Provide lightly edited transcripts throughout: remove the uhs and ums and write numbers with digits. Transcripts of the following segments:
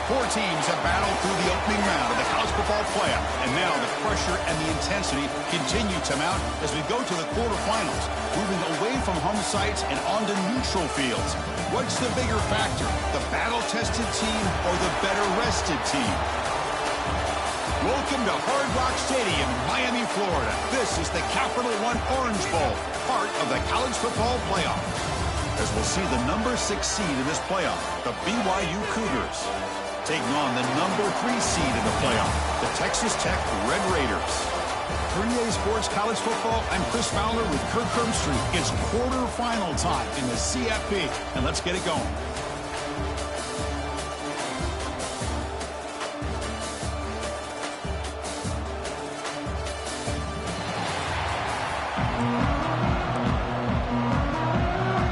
Four teams have battled through the opening round of the college football playoff, and now the pressure and the intensity continue to mount as we go to the quarterfinals, moving away from home sites and onto neutral fields. What's the bigger factor, the battle-tested team or the better-rested team? Welcome to Hard Rock Stadium, Miami, Florida. This is the Capital One Orange Bowl, part of the college football playoff. As we'll see the number 6 seed in this playoff, the BYU Cougars, taking on the number 3 seed in the playoff, the Texas Tech Red Raiders. 3A Sports College Football, I'm Chris Fowler with Kirk Herbstreit. It's quarterfinal time in the CFP, and let's get it going.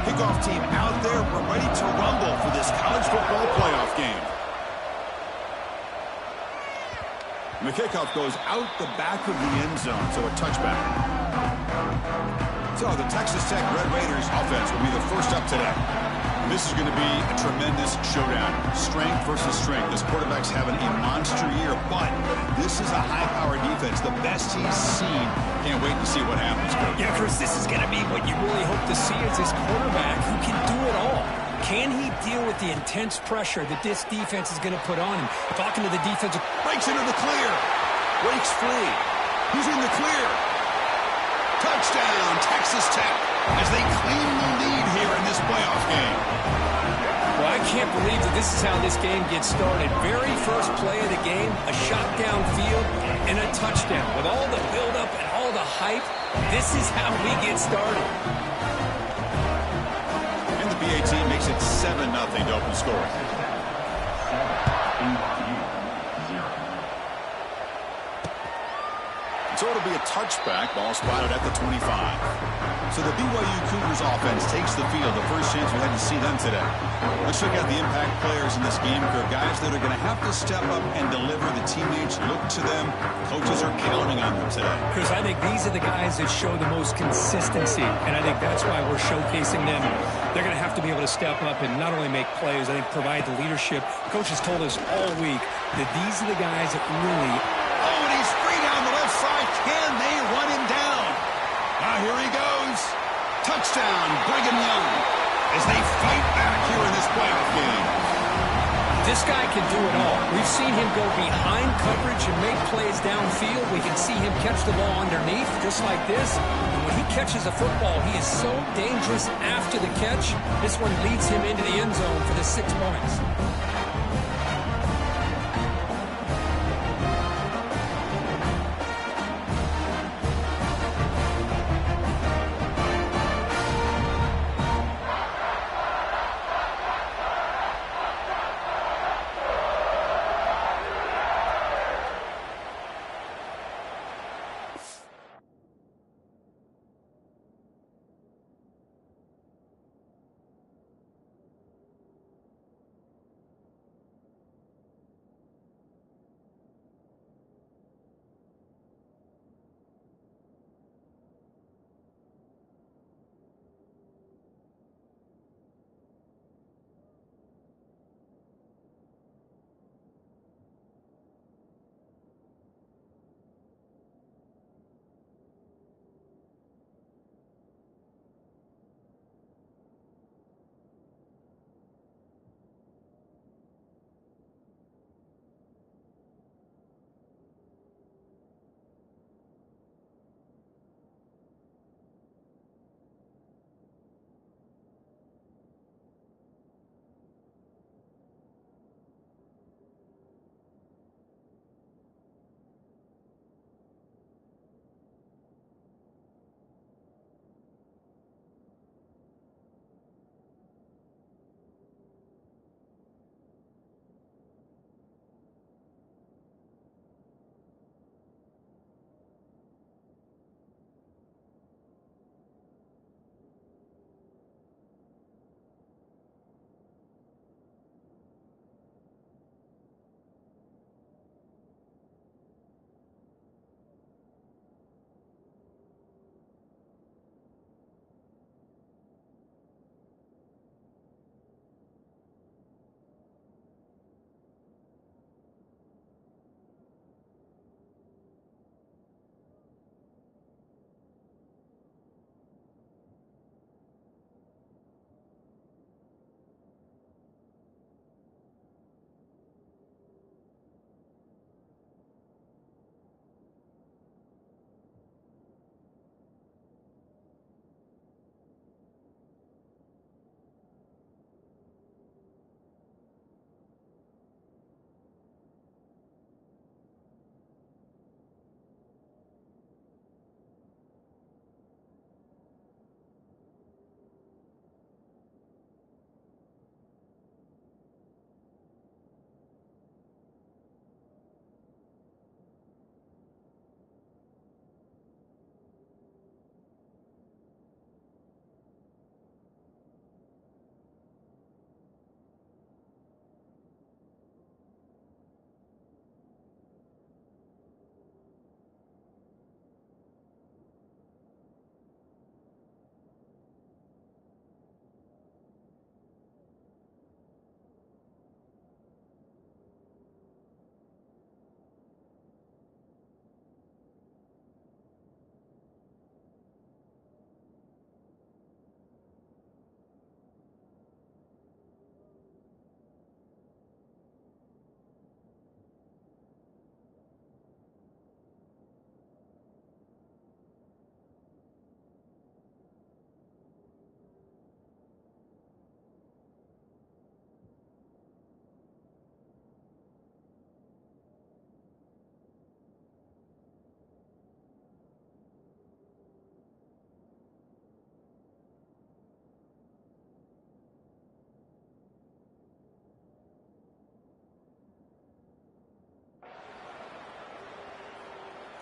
Kickoff team out there, we're ready to rumble for this college football playoff game. And the kickoff goes out the back of the end zone, so a touchback. So the Texas Tech Red Raiders offense will be the first up today. And this is going to be a tremendous showdown. Strength versus strength. This quarterback's having a monster year, but this is a high-powered defense, the best he's seen. Can't wait to see what happens, Coach. Yeah, Chris, this is going to be what you really hope to see is this quarterback who can do it all. Can he deal with the intense pressure that this defense is going to put on him? Talking to the defensive... Breaks into the clear. Breaks free. He's in the clear. Touchdown, Texas Tech, as they claim the lead here in this playoff game. Well, I can't believe that this is how this game gets started. Very first play of the game, a shot downfield and a touchdown. With all the buildup and all the hype, this is how we get started. BA team makes it 7-0 to open scoring. So it'll be a touchback, ball spotted at the 25. So the BYU Cougars offense takes the field. The first chance we had to see them today. Let's check out the impact players in this game. There are guys that are going to have to step up and deliver. The teammates look to them. Coaches are counting on them today. Chris, I think these are the guys that show the most consistency, and I think that's why we're showcasing them. They're going to have to be able to step up and not only make plays, I think provide the leadership. Coach has told us all week that these are the guys that really... Oh, and he's free down the left side. Can they run him down? Here he goes. Touchdown, Brigham Young, as they fight back here in this playoff game. This guy can do it all. We've seen him go behind coverage and make plays downfield. We can see him catch the ball underneath, just like this. And when he catches a football, he is so dangerous after the catch. This one leads him into the end zone for the 6 points.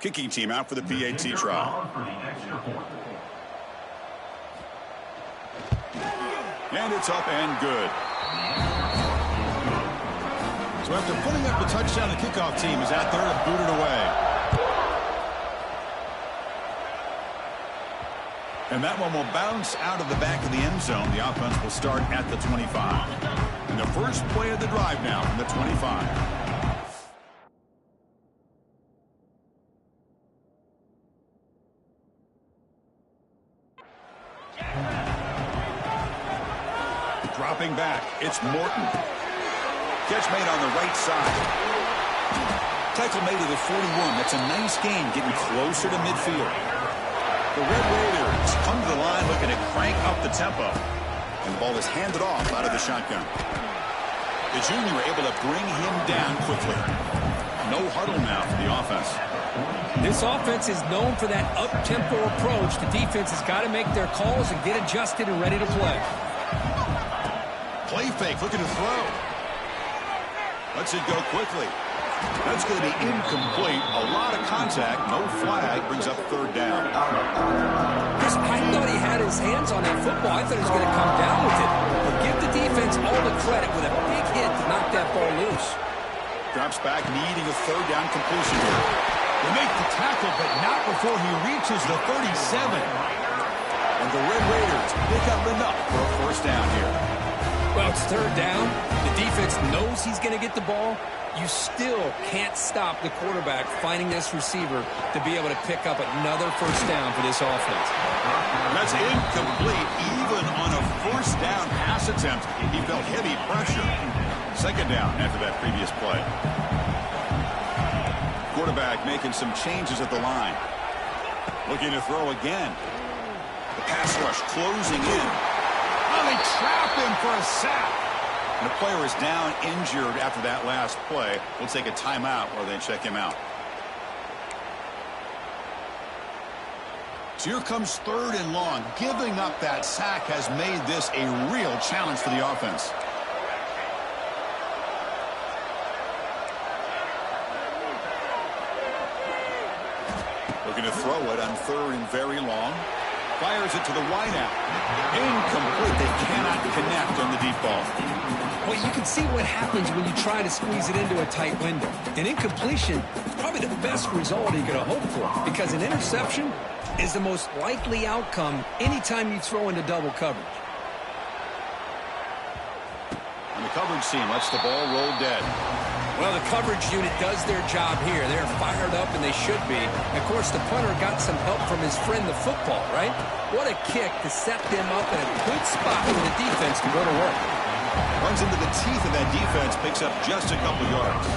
Kicking team out for the PAT trial. And it's up and good. So after putting up the touchdown, the kickoff team is out there to boot it away. And that one will bounce out of the back of the end zone. The offense will start at the 25. And the first play of the drive now from the 25. Dropping back, it's Morton. Catch made on the right side. Tackle made to the 41. That's a nice gain, getting closer to midfield. The Red Raiders come to the line looking to crank up the tempo. And the ball is handed off out of the shotgun. The junior able to bring him down quickly. No huddle now for the offense. This offense is known for that up-tempo approach. The defense has got to make their calls and get adjusted and ready to play. Play fake, looking to throw. Lets it go quickly. That's going to be incomplete. A lot of contact. No flag. Brings up third down. Chris, I thought he had his hands on that football. I thought he was going to come down with it. But give the defense all the credit with a big hit to knock that ball loose. Drops back, needing a third down completion here. They make the tackle, but not before he reaches the 37. And the Red Raiders pick up enough for a first down here. Well, it's third down. The defense knows he's going to get the ball. You still can't stop the quarterback finding this receiver to be able to pick up another first down for this offense. That's incomplete. Even on a first down pass attempt, he felt heavy pressure. Second down after that previous play. Quarterback making some changes at the line. Looking to throw again. The pass rush closing in. Oh, they trap him for a sack. And the player is down injured after that last play. We'll take a timeout while they check him out. So here comes third and long. Giving up that sack has made this a real challenge for the offense. Looking to throw it on third and very long. Fires it to the wideout. Incomplete. They cannot connect on the deep ball. Well, you can see what happens when you try to squeeze it into a tight window. An incompletion is probably the best result you could have hoped for, because an interception is the most likely outcome anytime you throw into double coverage. And the coverage team lets the ball roll dead. Well, the coverage unit does their job here. They're fired up, and they should be. Of course, the punter got some help from his friend, the football, right? What a kick to set them up in a good spot for the defense to go to work. Runs into the teeth of that defense, picks up just a couple yards.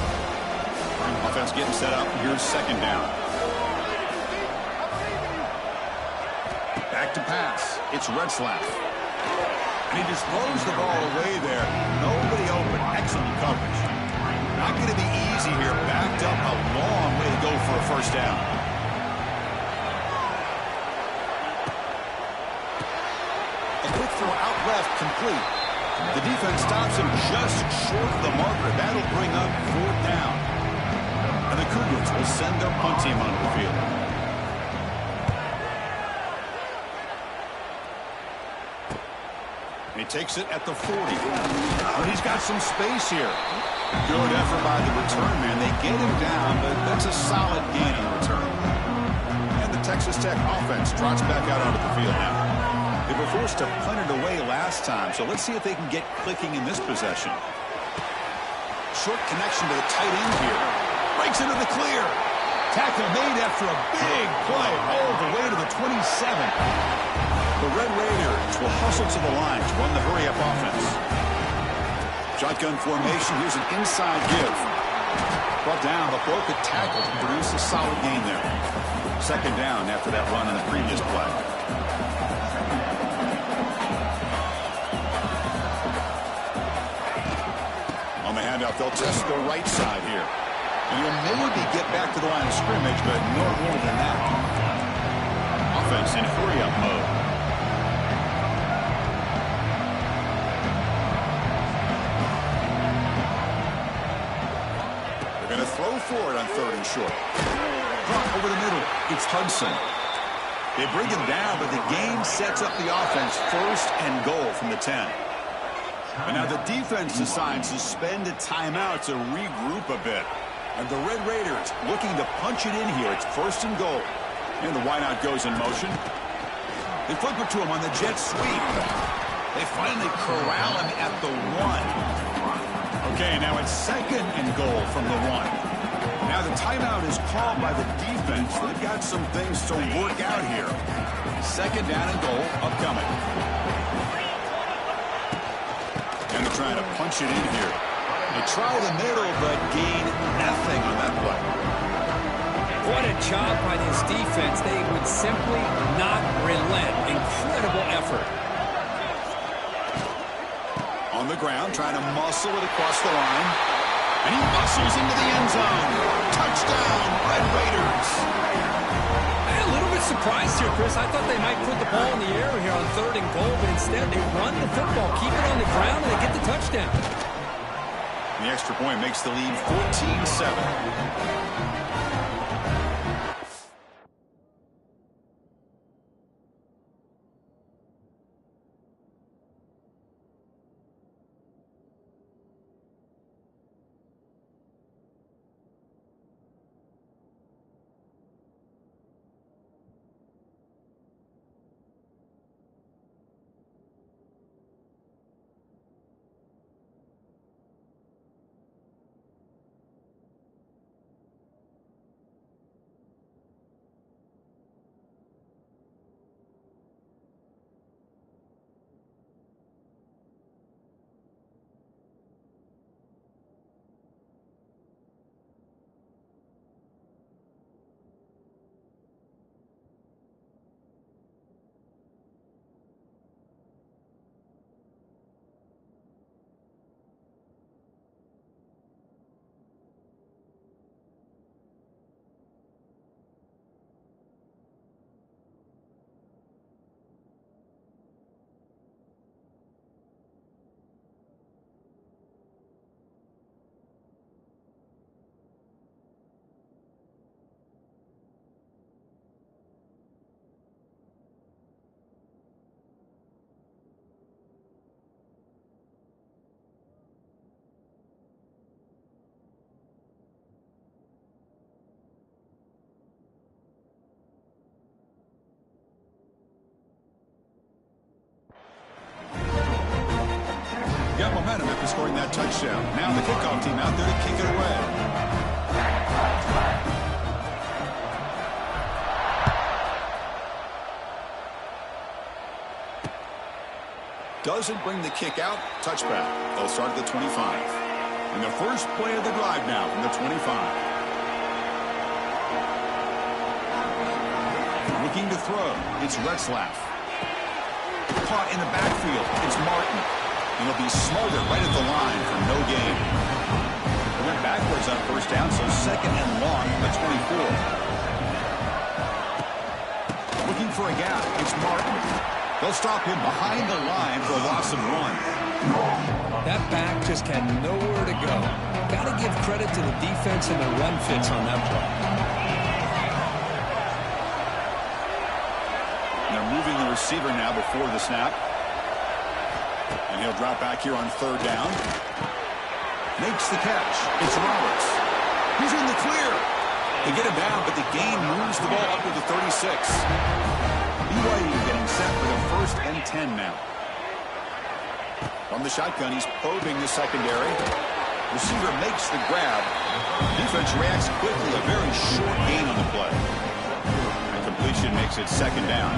Offense getting set up. Here's second down. Back to pass. It's Retzlaff. And he just throws the ball away there. Nobody open. Excellent coverage. Not going to be easy here. Backed up a long way to go for a first down. A quick throw out left, complete. The defense stops him just short of the marker. That'll bring up fourth down. And the Cougars will send their punt team onto the field. He takes it at the 40. But he's got some space here. Good effort by the return man. They get him down, but that's a solid gain on the return. And the Texas Tech offense trots back out onto the field now. They were forced to punt it away last time, so let's see if they can get clicking in this possession. Short connection to the tight end here. Breaks into the clear. Tackle made after a big play all the way to the 27. The Red Raiders will hustle to the line to run the hurry-up offense. Shotgun formation. Here's an inside give. Brought down, but broke a tackle to produce a solid gain there. Second down after that run in the previous play. On the handoff, they'll test the right side here. And he'll maybe get back to the line of scrimmage, but no more than that. Offense in hurry-up mode. Throw for it on third and short. caught over the middle. It's Hudson. They bring him down, but the game sets up the offense 1st and goal from the 10. And now the defense decides to spend a timeout to regroup a bit. And the Red Raiders looking to punch it in here. It's 1st and goal. And the wideout goes in motion. They flip it to him on the jet sweep. They finally corral him at the 1. Okay, now it's 2nd and goal from the 1. Now the timeout is called by the defense. They've got some things to work out here. 2nd down and goal upcoming. And they're trying to punch it in here. They try the middle, but gain nothing on that play. What a job by this defense. They would simply not relent. Incredible effort. On the ground, trying to muscle it across the line. And he muscles into the end zone. Touchdown, Red Raiders. A little bit surprised here, Chris. I thought they might put the ball in the air here on 3rd and goal, but instead they run the football, keep it on the ground, and they get the touchdown. The extra point makes the lead 14-7. Got momentum after scoring that touchdown. Now the kickoff team out there to kick it away. Doesn't bring the kick out. Touchback. They'll start at the 25. And the first play of the drive now from the 25. Looking to throw. It's Retzlaff. Caught in the backfield. It's Martin. And he'll be smothered right at the line for no gain. They went backwards on 1st down, so 2nd and long from the 24. Looking for a gap. It's Martin. They'll stop him behind the line for a loss of 1. That back just had nowhere to go. Got to give credit to the defense and the run fits on that play. They're moving the receiver now before the snap. And he'll drop back here on 3rd down. Makes the catch. It's Roberts. He's in the clear. They get him down, but the gain moves the ball up to the 36. BYU getting set for the 1st and 10 now. From the shotgun, he's probing the secondary. Receiver makes the grab. Defense reacts quickly. A very short gain on the play. And completion makes it 2nd down.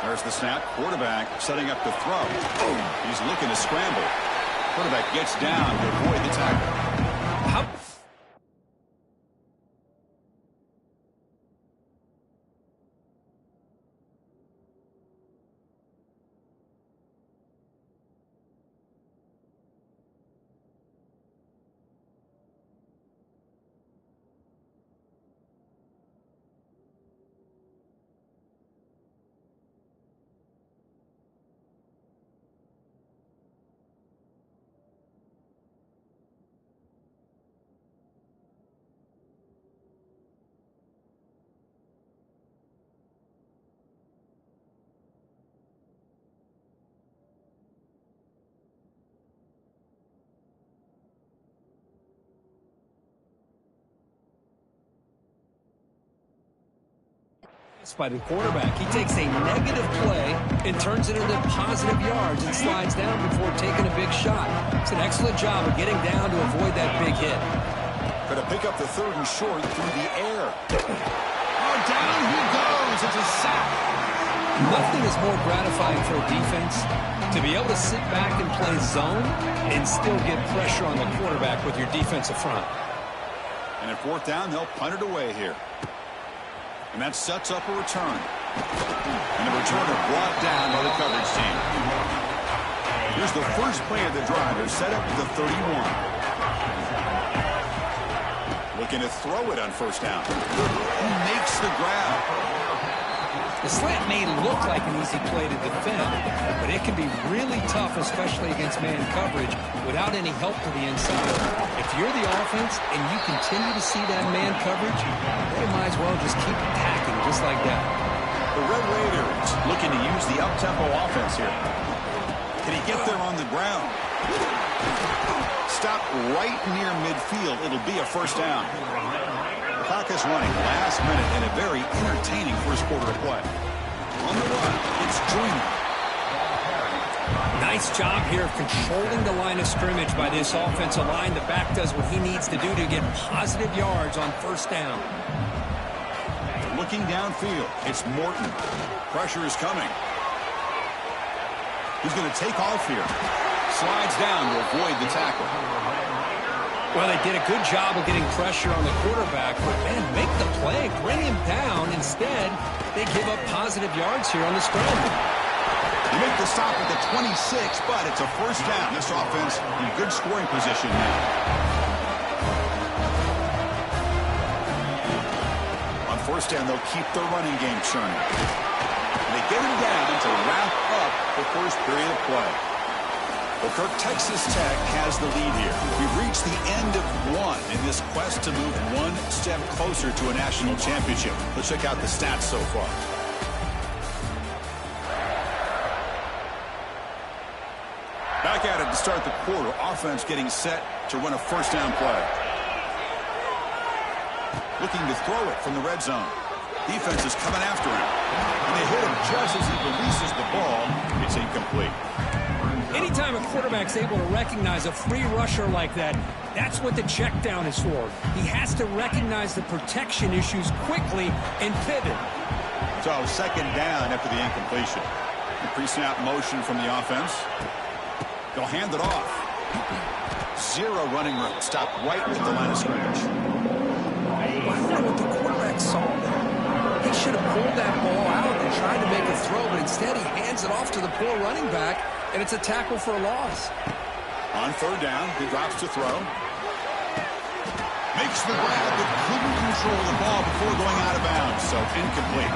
There's the snap. Quarterback setting up to throw. He's looking to scramble. Quarterback gets down to avoid the tackle. By the quarterback. He takes a negative play and turns it into positive yards and slides down before taking a big shot. It's an excellent job of getting down to avoid that big hit. Going to pick up the 3rd and short through the air. Oh, down he goes. It's a sack. Nothing is more gratifying for a defense to be able to sit back and play zone and still get pressure on the quarterback with your defensive front. And at 4th down, they'll punt it away here. And that sets up a return. And the returner brought down by the coverage team. Here's the first play of the drive. They're set up at the 31. Looking to throw it on 1st down. He makes the grab. The slant may look like an easy play to defend, but it can be really tough, especially against man coverage, without any help to the inside. If you're the offense and you continue to see that man coverage, they might as well just keep attacking just like that. The Red Raiders looking to use the up-tempo offense here. Can he get there on the ground? Stop right near midfield. It'll be a 1st down. The clock is running last minute in a very entertaining first quarter of play. On the run, it's Junior. Nice job here of controlling the line of scrimmage by this offensive line. The back does what he needs to do to get positive yards on 1st down. Looking downfield, it's Morton. Pressure is coming. He's going to take off here. Slides down to avoid the tackle. Well, they did a good job of getting pressure on the quarterback, but, man, make the play, bring him down. Instead, they give up positive yards here on the scramble. They make the stop at the 26, but it's a 1st down. This offense in good scoring position now. On 1st down, they'll keep their running game churning. And they get him down to wrap up the first period of play. Well, Kirk, Texas Tech has the lead here. We've reached the end of one in this quest to move one step closer to a national championship. Let's check out the stats so far. Back at it to start the quarter. Offense getting set to run a 1st down play. Looking to throw it from the red zone. Defense is coming after him. And they hit him just as he releases the ball. It's incomplete. Anytime a quarterback's able to recognize a free rusher like that, that's what the check down is for. He has to recognize the protection issues quickly and pivot. So 2nd down after the incompletion. The pre-snap motion from the offense. They'll hand it off. 0 running room. Stop right at the line of scrimmage. I wonder what the quarterback saw there. He should have pulled that ball out and tried to make a throw, but instead he hands it off to the poor running back, and it's a tackle for a loss. On 3rd down, he drops to throw. Makes the grab, but couldn't control the ball before going out of bounds, so incomplete.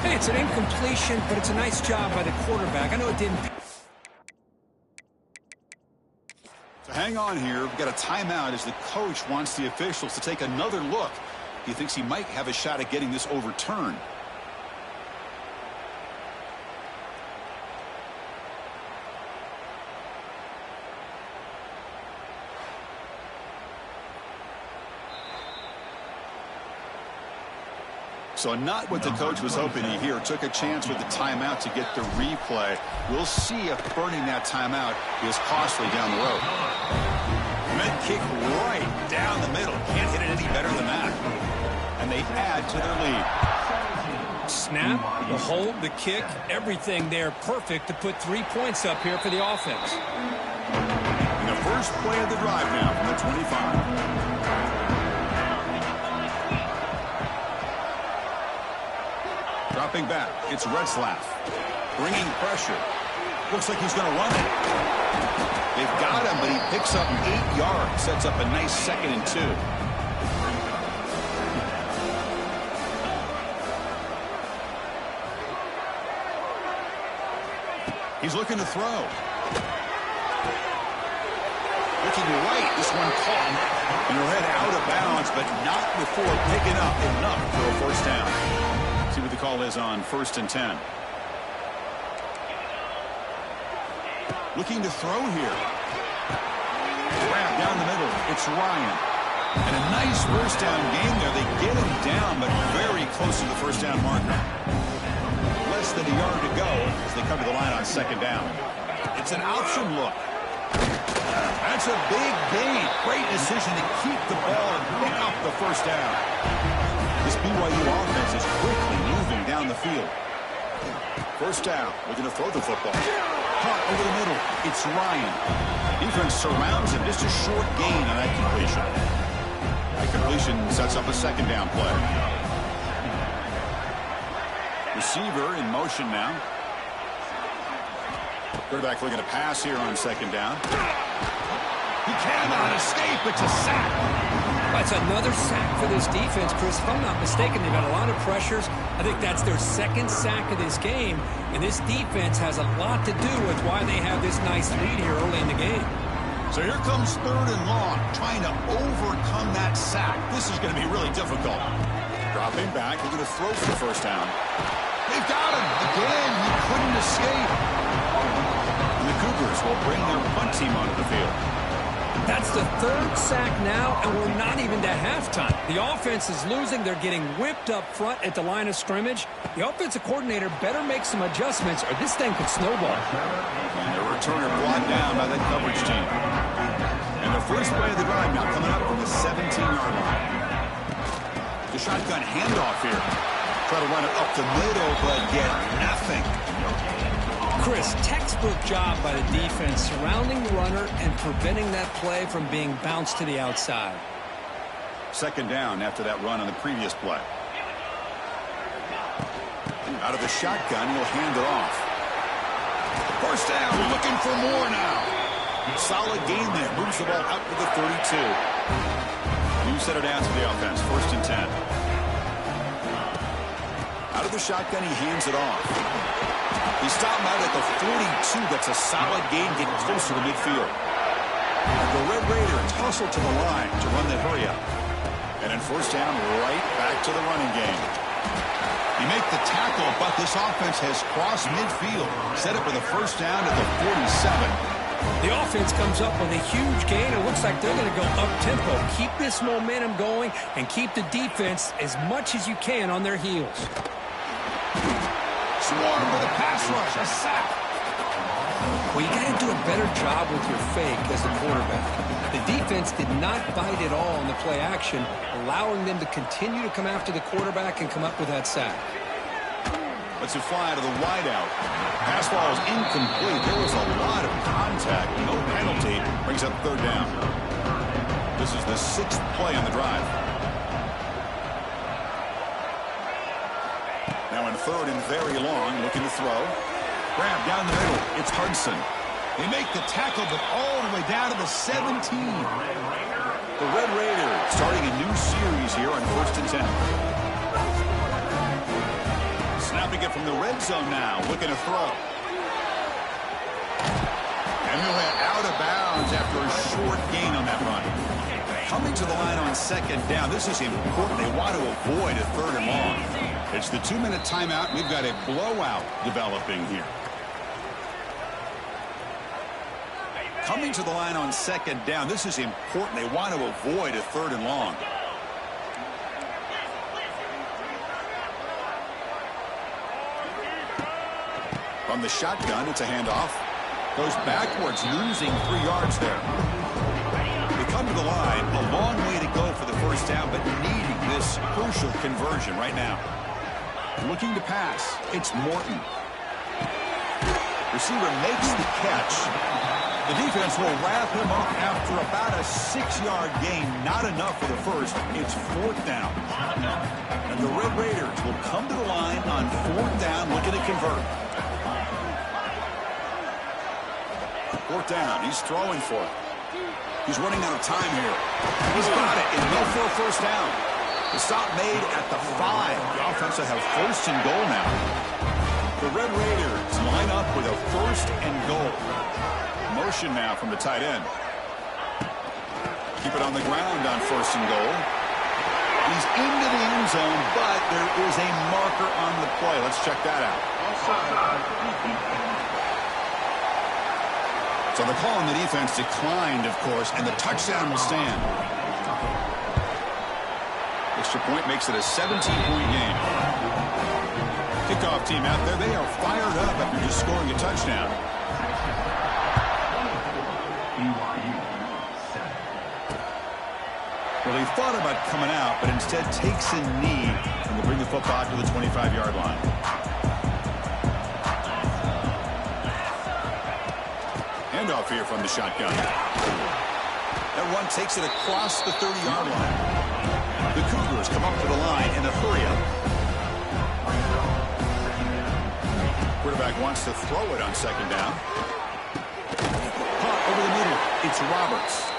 Hey, it's an incompletion, but it's a nice job by the quarterback. I know it didn't. So hang on here. We've got a timeout as the coach wants the officials to take another look. He thinks he might have a shot at getting this overturned. So not what the coach was hoping to hear. Took a chance with the timeout to get the replay. We'll see if burning that timeout is costly down the road. Mid kick right down the middle. Can't hit it any better than that. And they add to their lead. Snap, the hold, the kick, everything there perfect to put 3 points up here for the offense. And the first play of the drive now from the 25. Dropping back, it's Retzlaff. Bringing pressure. Looks like he's going to run it. They've got him, but he picks up 8 yards. Sets up a nice 2nd and 2. He's looking to throw. Looking right. This one caught. And he'll head out of bounds, but not before picking up enough for a 1st down. See what the call is on 1st and 10. Looking to throw here. Grab down the middle. It's Ryan. And a nice 1st down game there. They getting down, but very close to the first down marker. Less than a yard to go as they come to the line on second down. It's an option look. That's a big gain. Great decision to keep the ball and pick up the first down. This BYU offense is quickly moving down the field. First down. We're going to throw the football. Caught over the middle. It's Ryan. Defense surrounds him. Just a short gain on that completion. That completion sets up a second down play. Receiver in motion now. Quarterback looking to pass here on second down. He cannot escape. It's a sack. That's another sack for this defense, Chris. If I'm not mistaken, they've got a lot of pressures. I think that's their second sack of this game. And this defense has a lot to do with why they have this nice lead here early in the game. So here comes third and long, trying to overcome that sack. This is going to be really difficult. Dropping back, they're going to throw for the first down. They've got him. Again, he couldn't escape. And the Cougars will bring their punt team onto the field. That's the third sack now, and we're not even to halftime. The offense is losing. They're getting whipped up front at the line of scrimmage. The offensive coordinator better make some adjustments, or this thing could snowball. And the returner brought down by that coverage team. And the first play of the drive now coming up from the 17-yard line. The shotgun handoff here. Try to run it up the middle, but get nothing. Chris, textbook job by the defense surrounding the runner and preventing that play from being bounced to the outside. Second down after that run on the previous play. Out of the shotgun, he'll hand it off. First down, looking for more now. Solid game there. Moves the ball out to the 32. New set it down to the offense. First and 10. Out of the shotgun, he hands it off. He stopped out at the 42. That's a solid gain, getting closer to midfield. And the Red Raiders hustle to the line to run the hurry up. And then first down, right back to the running game. You make the tackle, but this offense has crossed midfield. Set up with a first down at the 47. The offense comes up with a huge gain. It looks like they're going to go up-tempo. Keep this momentum going and keep the defense as much as you can on their heels. Swarm with a pass rush, a sack. Well, you got to do a better job with your fake as the quarterback. The defense did not bite at all in the play action, allowing them to continue to come after the quarterback and come up with that sack. Let's it fly to the wideout. Pass ball is incomplete. There was a lot of contact. No penalty. Brings up third down. This is the 6th play on the drive. Now in third and very long, looking to throw. Grab down the middle. It's Hudson. They make the tackle, but all the way down to the 17. The Red Raiders starting a new series here on first and 10. Snapping it from the red zone now, looking to throw. And he'll head out of bounds after a short gain on that run. Coming to the line on second down, this is important. They want to avoid a third and long. It's the 2-minute timeout. We've got a blowout developing here. Coming to the line on second down, this is important. They want to avoid a third and long. From the shotgun, it's a handoff. Goes backwards, losing 3 yards there. They come to the line, a long way to go for the first down, but needing this crucial conversion right now. Looking to pass, it's Morton. Receiver makes the catch. The defense will wrap him up after about a 6-yard gain. Not enough for the first. It's fourth down. And the Red Raiders will come to the line on fourth down, looking to convert. Fourth down. He's throwing for it. He's running out of time here. He's got it. And go for a first down. The stop made at the 5. The offense will have first and goal now. The Red Raiders line up with a first and goal. Motion now from the tight end. Keep it on the ground on first and goal. He's into the end zone, but there is a marker on the play. Let's check that out. So the call on the defense declined, of course, and the touchdown will stand. The extra point makes it a 17-point game. Kickoff team out there, they are fired up after just scoring a touchdown. Well, he thought about coming out, but instead takes a knee and will bring the football to the 25-yard line. Handoff here from the shotgun. That one takes it across the 30-yard line. The Cougars come up to the line in a hurry-up. Quarterback wants to throw it on second down. Caught over the middle. It's Roberts.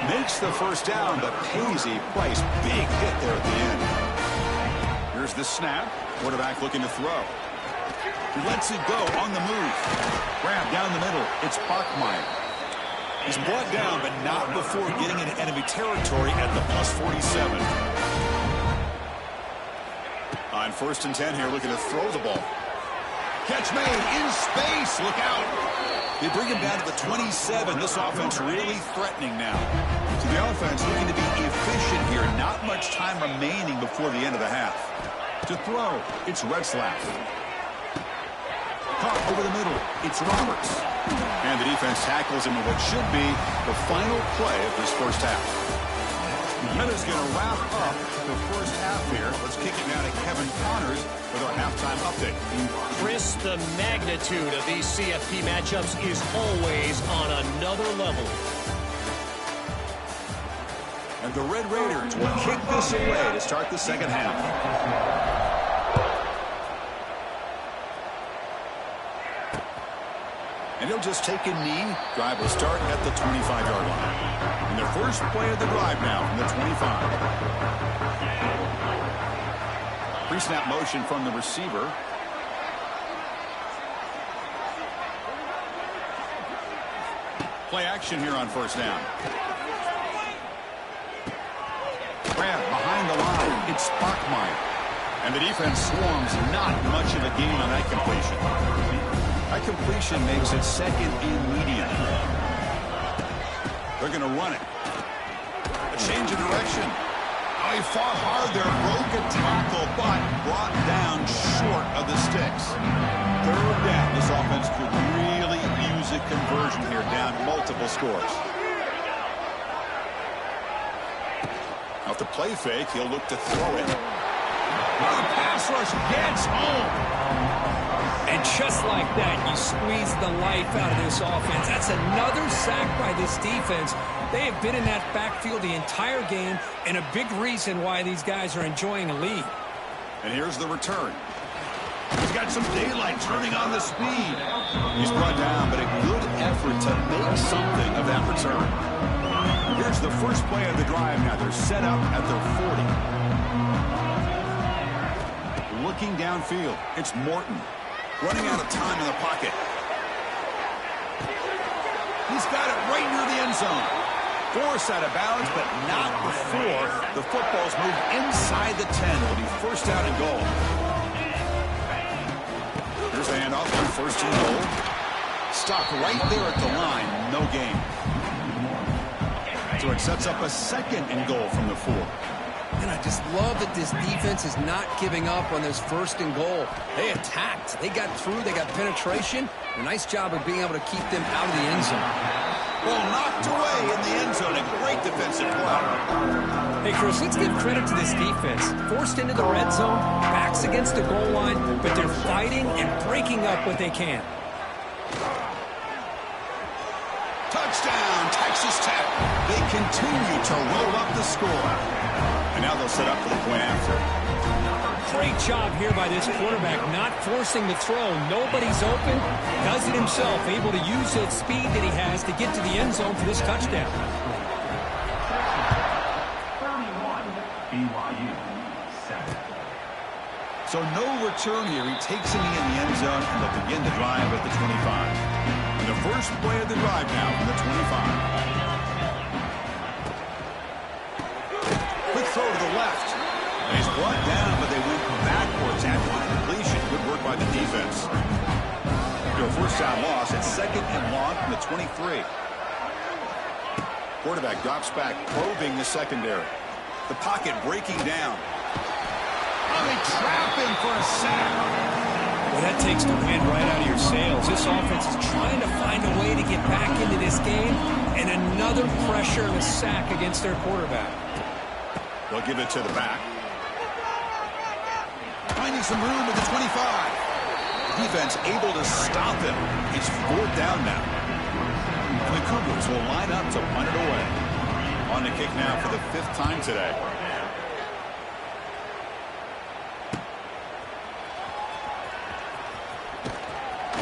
Makes the first down, but pays a price. Big hit there at the end. Here's the snap. Quarterback looking to throw. He lets it go on the move. Grab down the middle. It's Bachmeier. He's brought down, but not before getting into enemy territory at the +47. On 1st and 10 here, looking to throw the ball. Catch made in space. Look out. They bring him down to the 27. This offense really threatening now. So the offense looking to be efficient here. Not much time remaining before the end of the half. To throw, it's Retzlaff. Caught over the middle. It's Roberts. And the defense tackles him in what should be the final play of this first half. That is going to wrap up the first half here. Let's kick it now to Kevin Connors with our halftime update. Chris, the magnitude of these CFP matchups is always on another level. And the Red Raiders will kick this away to start the second half. And he'll just take a knee. Drive will start at the 25-yard line. And the first play of the drive now from the 25. Pre-snap motion from the receiver. Play action here on first down. Grab behind the line. It's Bachmeier. And the defense swarms. Not much of a gain on that completion. That completion makes it second and medium. They're going to run it. A change of direction. Oh, he fought hard there. Broke a tackle, but brought down short of the sticks. Third down. This offense could really use a conversion here, down multiple scores. Now, the play fake, he'll look to throw it. Oh, the pass rush gets home. And just like that, you squeeze the life out of this offense. That's another sack by this defense. They have been in that backfield the entire game, and a big reason why these guys are enjoying a lead. And here's the return. He's got some daylight turning on the speed. He's brought down, but a good effort to make something of that return. Here's the first play of the drive now. They're set up at their 40. Looking downfield, it's Morton. Running out of time in the pocket. He's got it right near the end zone. Forced out of bounds, but not before the football's moved inside the 10. It'll be first down and goal. Here's the handoff on 1st and goal. Stopped right there at the line. No gain. So it sets up a 2nd and goal from the 4. And I just love that this defense is not giving up on this 1st and goal. They attacked. They got through. They got penetration. A nice job of being able to keep them out of the end zone. Well, knocked away in the end zone. A great defensive play. Hey, Chris, let's give credit to this defense. Forced into the red zone, backs against the goal line, but they're fighting and breaking up what they can. Touchdown, Texas Tech. They continue to roll up the score. And now they'll set up for the point after. Great job here by this quarterback, not forcing the throw. Nobody's open. Does it himself, able to use that speed that he has to get to the end zone for this touchdown. BYU 7. So no return here. He takes him in the end zone, and they'll begin the drive at the 25. And the first play of the drive now from the 25. Throw to the left. And he's brought down, but they went backwards after the completion. Good work by the defense. Their first down loss at 2nd and long from the 23. Quarterback drops back, probing the secondary. The pocket breaking down. Oh, they trap him for a sack. Well, that takes the wind right out of your sails. This offense is trying to find a way to get back into this game, and another pressure and a sack against their quarterback. They'll give it to the back. Finding some room at the 25. Defense able to stop him. It's 4th down now. And the Cougars will line up to punt it away. On the kick now for the 5th time today.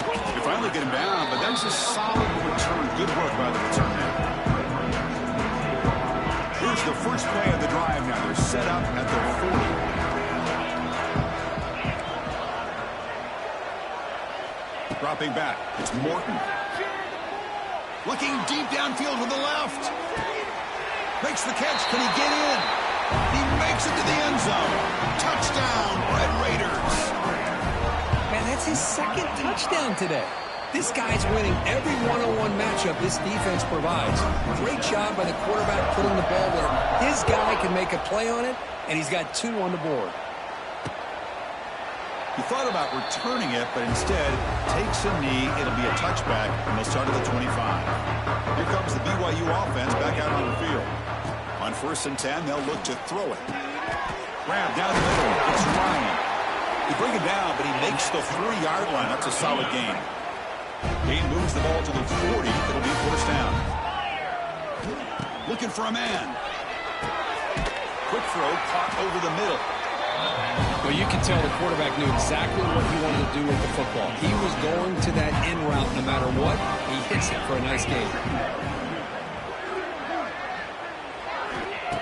They finally get him down, but that's a solid return. Good work by the return man. Here's the first play of the drive now. They're set up at the 40. Dropping back. It's Morton. Looking deep downfield with the left. Makes the catch. Can he get in? He makes it to the end zone. Touchdown, Red Raiders. Man, that's his 2nd touchdown today. This guy's winning every one-on-one matchup this defense provides. Great job by the quarterback putting the ball where his guy can make a play on it, and he's got 2 on the board. He thought about returning it, but instead takes a knee. It'll be a touchback, and they'll start at the 25. Here comes the BYU offense back out on the field. On 1st and 10, they'll look to throw it. Grab down the middle. It's Ryan. They bring it down, but he makes the 40-yard line. That's a solid gain. Gain moves the ball to the 40. It'll be 1st down. Looking for a man. Quick throw, caught over the middle. Well, you can tell the quarterback knew exactly what he wanted to do with the football. He was going to that in route no matter what. He hits it for a nice gain.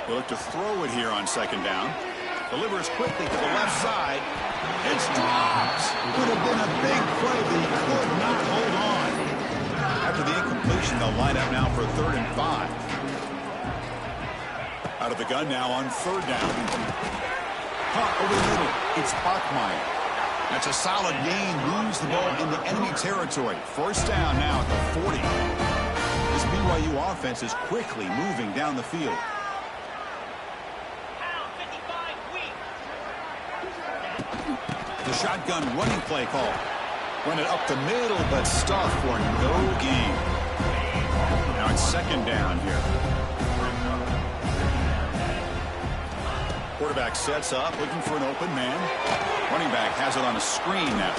They look to throw it here on 2nd down. Delivers quickly to the left side. It's dropped. Would have been a big play, but he could not hold on. After the incompletion, they'll line up now for 3rd and 5. Out of the gun now on 3rd down. Caught over the middle. It's Bachmeier. That's a solid gain. Moves the ball into enemy territory. 1st down now at the 40. This BYU offense is quickly moving down the field. The shotgun running play call. Run it up the middle, but stuff for no gain. Now it's 2nd down here. Quarterback sets up, looking for an open man. Running back has it on a screen now.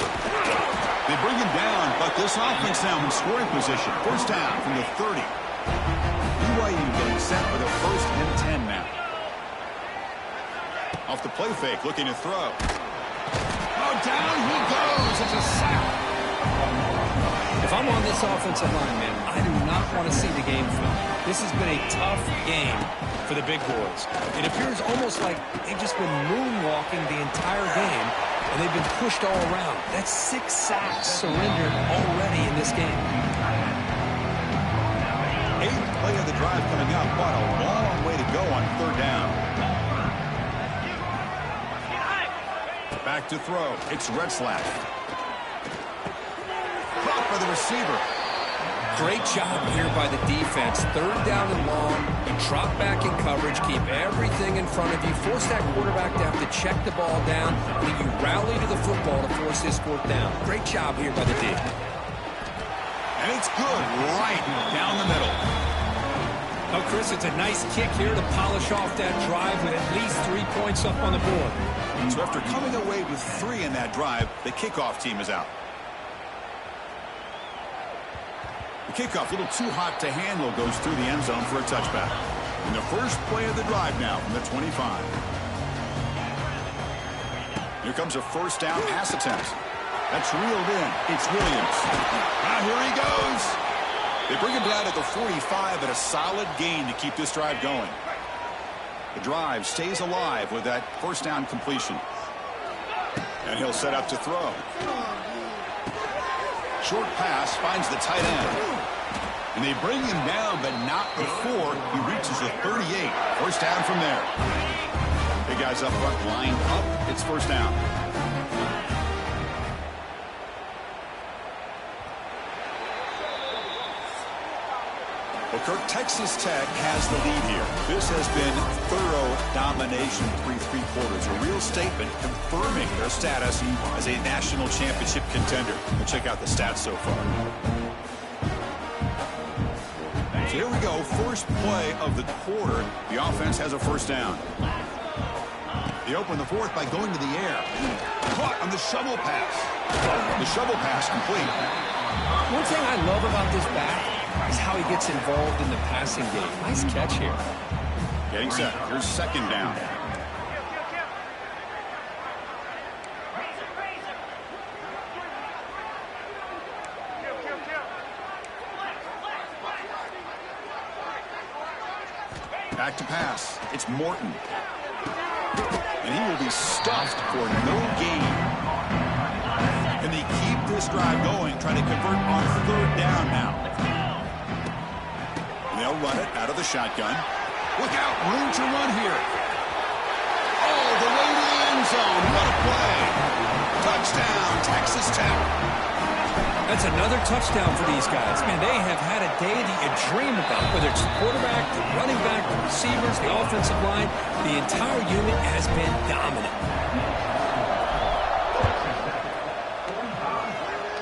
They bring him down, but this offense now in scoring position. 1st down from the 30. BYU getting set for their 1st and 10 now. Off the play fake, looking to throw. Oh, down he goes. It's a sack. If I'm on this offensive line, man, I do not want to see the game film. This has been a tough game for the big boys. It appears almost like they've just been moonwalking the entire game, and they've been pushed all around. That's 6 sacks surrendered already in this game. 8th play of the drive coming up, but a long way to go on 3rd down. Back to throw. It's Retzlaff. Caught by the receiver. Great job here by the defense. 3rd down and long. You drop back in coverage, keep everything in front of you, force that quarterback to have to check the ball down, and then you rally to the football to force this 4th down. Great job here by the D. And it's good right down the middle. Oh, Chris, it's a nice kick here to polish off that drive with at least 3 points up on the board. So after coming away with 3 in that drive, the kickoff team is out. The kickoff, a little too hot to handle, goes through the end zone for a touchback. And the first play of the drive now from the 25. Here comes a 1st down pass attempt. That's reeled in. It's Williams. Now here he goes. They bring him down at the 45, but a solid gain to keep this drive going. The drive stays alive with that 1st down completion. And he'll set up to throw. Short pass finds the tight end. And they bring him down, but not before he reaches the 38. 1st down from there. Big guys up front, line up. It's 1st down. Well, Kirk, Texas Tech has the lead here. This has been thorough domination through three quarters. A real statement confirming their status as a national championship contender. We'll check out the stats so far. So here we go. First play of the quarter. The offense has a first down. They open the fourth by going to the air. Caught on the shovel pass. The shovel pass complete. One thing I love about this back is how he gets involved in the passing game. Nice catch here. Getting set. Here's second down. Back to pass. It's Morton. And he will be stuffed for no gain. Can they keep this drive going, trying to convert on third down now? And they'll run it out of the shotgun. Look out, room to run here. Oh, the way to the end zone. What a play. Touchdown, Texas Tech. That's another touchdown for these guys. Man, they have had a day that you dream about, whether it's the quarterback, the running back, the receivers, the offensive line. The entire unit has been dominant.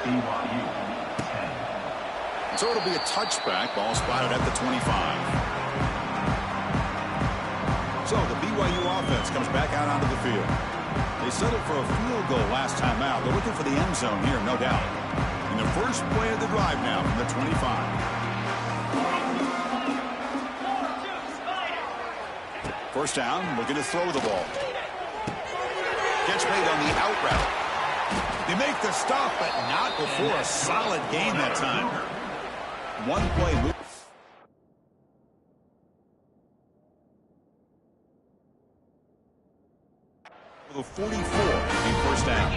BYU 10. So it'll be a touchback. Ball spotted at the 25. So the BYU offense comes back out onto the field. They settled for a field goal last time out. They're looking for the end zone here, no doubt. In the first play of the drive now from the 25. First down, looking to throw the ball. Gets made on the out route. They make the stop, but not before a solid gain that time. One play move. The 44 in first down.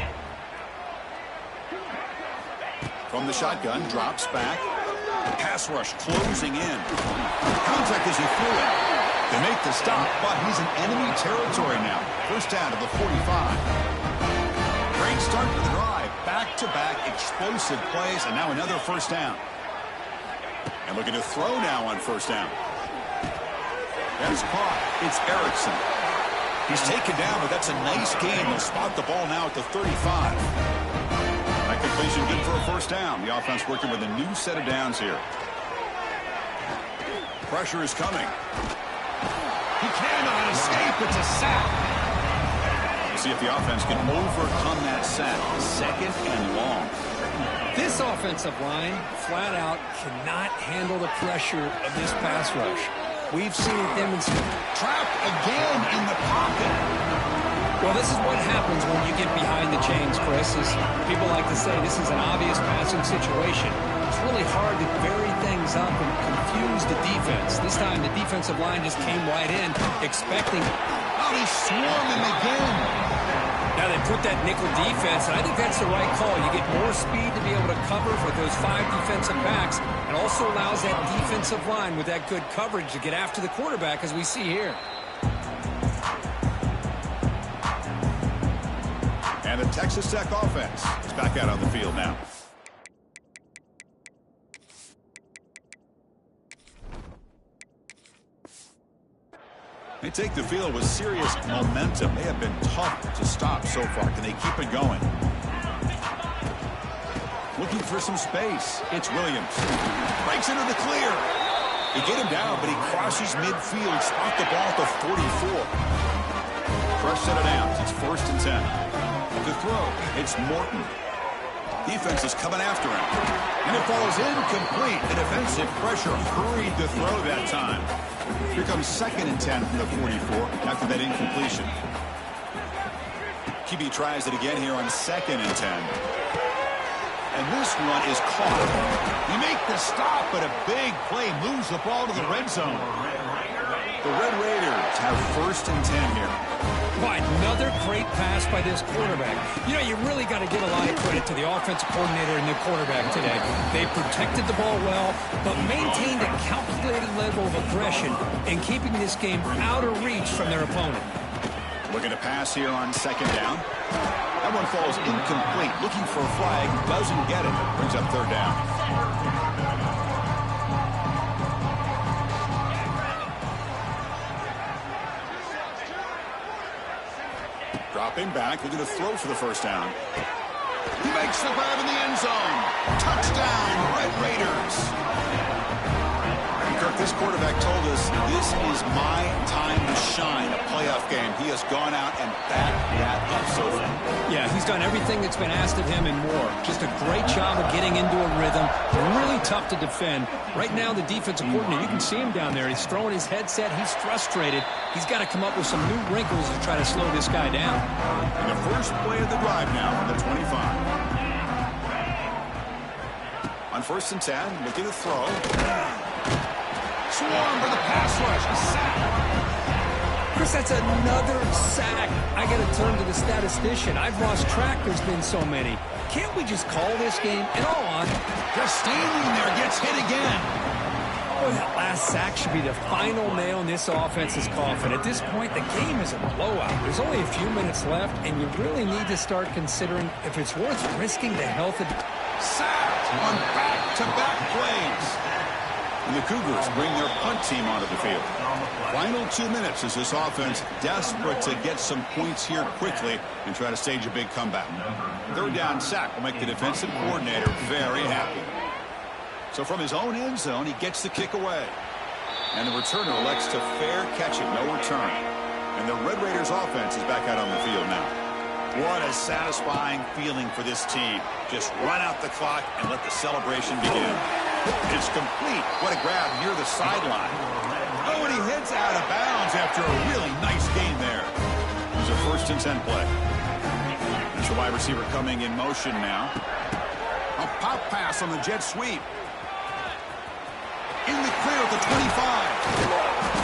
From the shotgun, drops back. Pass rush closing in. Contact as he threw it. They make the stop, but he's in enemy territory now. First down to the 45. Great start to the drive. Back-to-back explosive plays, and now another first down. And looking to throw now on first down. That's caught. It's Erickson. He's taken down, but that's a nice gain. They'll spot the ball now at the 35. That completion good for a first down. The offense working with a new set of downs here. Pressure is coming. He cannot escape. It's a sack. We'll see if the offense can overcome that sack. Second and long. This offensive line, flat out, cannot handle the pressure of this pass rush. We've seen it demonstrate. Trapped again in the pocket. Well, this is what happens when you get behind the chains, Chris. As people like to say, this is an obvious passing situation. It's really hard to vary things up and confuse the defense. This time, the defensive line just came right in, expecting. Oh, he swung him again. Now they put that nickel defense, and I think that's the right call. You get more speed to be able to cover for those 5 defensive backs. It also allows that defensive line with that good coverage to get after the quarterback, as we see here. And the Texas Tech offense is back out on the field now. They take the field with serious momentum. They have been tough to stop so far. Can they keep it going? Looking for some space. It's Williams. Breaks into the clear. They get him down, but he crosses midfield. Spot the ball at the 44. Crush set of downs. It's first and 10. To throw, it's Morton. Defense is coming after him. And it falls incomplete. The defensive pressure hurried the throw that time. Here comes second and 10 from the 44 after that incompletion. QB tries it again here on second and 10. And this one is caught. You make the stop, but a big play moves the ball to the red zone. The Red Raiders have first and 10 here. Boy, another great pass by this quarterback. You know, you really got to give a lot of credit to the offensive coordinator and the quarterback today. They protected the ball well, but maintained a calculated level of aggression in keeping this game out of reach from their opponent. Looking to pass here on second down. That one falls incomplete. Looking for a flag. Doesn't get it. Brings up third down. Dropping back, looking to throw for the first down. He makes the grab in the end zone. Touchdown, Red Raiders. Kirk, this quarterback told us this is my time to shine, a playoff game. He has gone out and backed that up so far. Yeah, he's done everything that's been asked of him and more. Just a great job of getting into a rhythm. Really tough to defend. Right now, the defensive coordinator, you can see him down there. He's throwing his headset. He's frustrated. He's got to come up with some new wrinkles to try to slow this guy down. And the first play of the drive now on the 25. On 1st and 10, looking to throw. Swarm for the pass rush. A sack. Chris, that's another sack. I got to turn to the statistician. I've lost track. There's been so many. Can't we just call this game? And all on. Just standing there, gets hit again. Oh, that last sack should be the final nail in this offense's coffin. At this point, the game is a blowout. There's only a few minutes left, and you really need to start considering if it's worth risking the health of... Sacked on back-to-back plays. And the Cougars bring their punt team onto the field. Final 2 minutes as this offense desperate to get some points here quickly and try to stage a big comeback. 3rd down sack will make the defensive coordinator very happy. So from his own end zone, he gets the kick away. And the returner elects to fair catch it, no return. And the Red Raiders offense is back out on the field now. What a satisfying feeling for this team. Just run out the clock and let the celebration begin. It's complete. What a grab near the sideline. Oh, and he heads out of bounds after a really nice gain there. It was a 1st and 10 play. There's the wide receiver coming in motion now. A pop pass on the jet sweep. In the clear at the 25.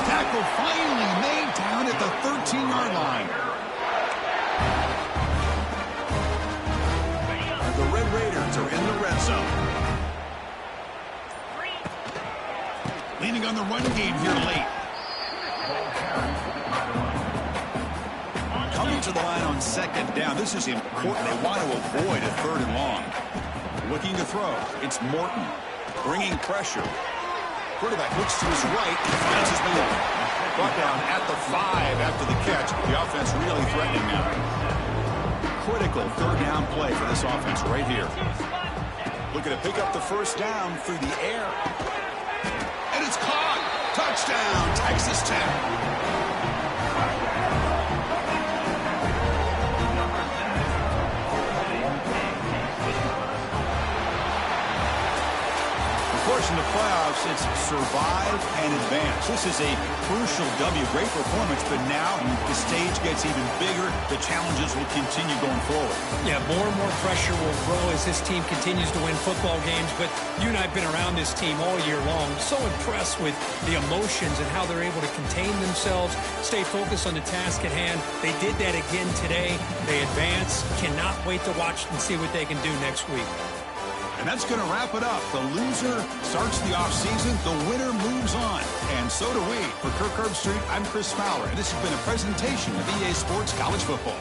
Tackle finally made down at the 13-yard line. The Red Raiders are in the red zone. Leaning on the run game here late. Coming to the line on 2nd down. This is important. They want to avoid a 3rd and long. Looking to throw. It's Morton. Bringing pressure. Quarterback looks to his right and finds his man. Brought down at the 5 after the catch. The offense really threatening now. Critical 3rd down play for this offense right here. Looking to pick up the 1st down through the air. And it's caught. Touchdown, Texas Tech. Of course, in the playoffs, it's survive and advance. This is a crucial W. Great performance, but now the stage gets even bigger. The challenges will continue going forward. Yeah, more and more pressure will grow as this team continues to win football games. But you and I have been around this team all year long. So impressed with the emotions and how they're able to contain themselves, stay focused on the task at hand. They did that again today. They advance. Cannot wait to watch and see what they can do next week. And that's going to wrap it up. The loser starts the offseason. The winner moves on. And so do we. For Kirk Herbstreit, I'm Chris Fowler. And this has been a presentation of EA Sports College Football.